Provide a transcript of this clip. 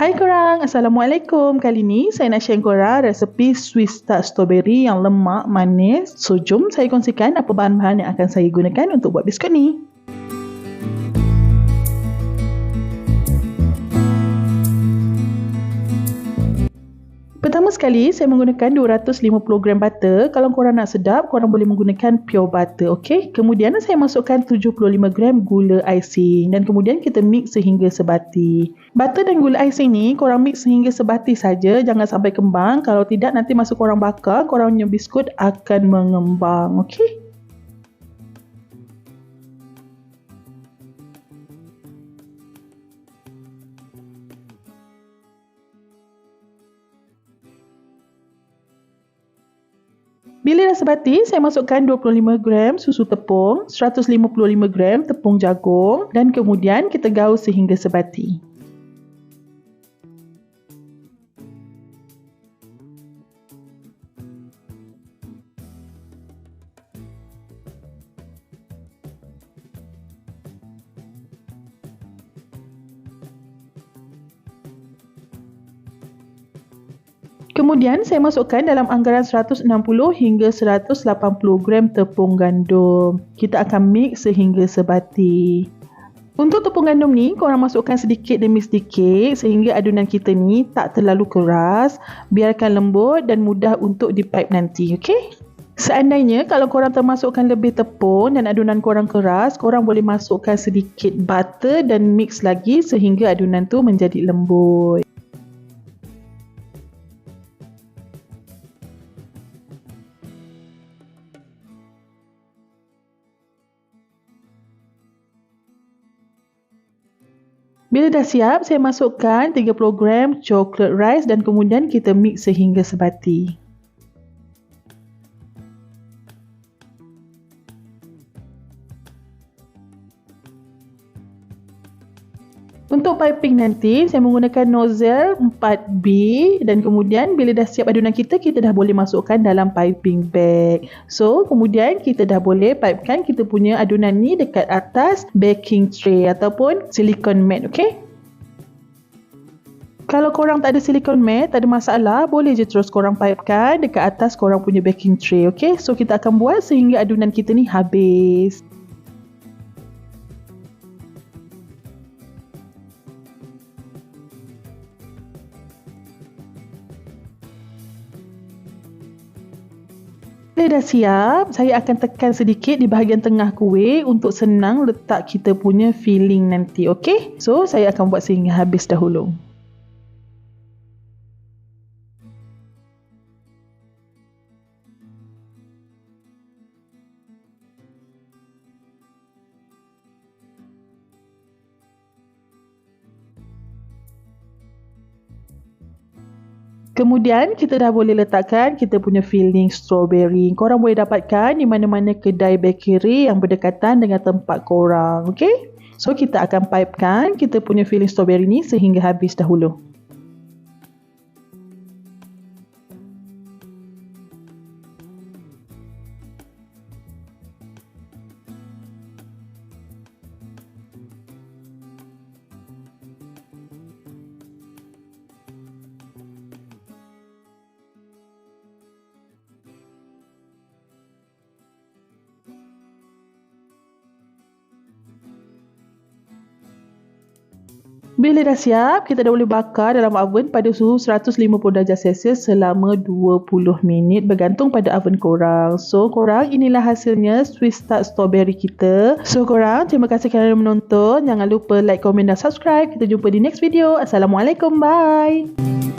Hai korang, Assalamualaikum. Kali ni saya nak share korang resepi Swiss tart strawberry yang lemak, manis. So jom saya kongsikan apa bahan-bahan yang akan saya gunakan untuk buat biskut ni. Pertama sekali, saya menggunakan 250 gram butter. Kalau korang nak sedap, korang boleh menggunakan pure butter, okey? Kemudian saya masukkan 75 gram gula icing dan kemudian kita mix sehingga sebati. Butter dan gula icing ni korang mix sehingga sebati saja, jangan sampai kembang. Kalau tidak, nanti masa korang bakar, korang punya biskut akan mengembang, okey? Bila dah sebati, saya masukkan 25 gram susu tepung, 155 gram tepung jagung dan kemudian kita gaus sehingga sebati. Kemudian saya masukkan dalam anggaran 160 hingga 180 gram tepung gandum. Kita akan mix sehingga sebati. Untuk tepung gandum ni, korang masukkan sedikit demi sedikit sehingga adunan kita ni tak terlalu keras. Biarkan lembut dan mudah untuk dipipe nanti, okey? Seandainya kalau korang termasukkan lebih tepung dan adunan korang keras, korang boleh masukkan sedikit butter dan mix lagi sehingga adunan tu menjadi lembut. Bila dah siap, saya masukkan 30 gram chocolate rice dan kemudian kita mix sehingga sebati. Untuk piping nanti, saya menggunakan nozzle 4B dan kemudian bila dah siap adunan kita dah boleh masukkan dalam piping bag. So, kemudian kita dah boleh pipekan kita punya adunan ni dekat atas baking tray ataupun silicone mat, okey? Kalau korang tak ada silicone mat, tak ada masalah, boleh je terus korang pipekan dekat atas korang punya baking tray, okey? So, kita akan buat sehingga adunan kita ni habis. Bila dah siap, saya akan tekan sedikit di bahagian tengah kuih untuk senang letak kita punya filling nanti, okey? So, saya akan buat sehingga habis dahulu. Kemudian kita dah boleh letakkan kita punya filling strawberry. Korang boleh dapatkan di mana-mana kedai bakery yang berdekatan dengan tempat korang. Okay? So kita akan pipekan kita punya filling strawberry ni sehingga habis dahulu. Bila dah siap, kita dah boleh bakar dalam oven pada suhu 150 darjah Celsius selama 20 minit bergantung pada oven korang. So, korang inilah hasilnya Swiss tart strawberry kita. So, korang terima kasih kerana menonton. Jangan lupa like, komen dan subscribe. Kita jumpa di next video. Assalamualaikum. Bye.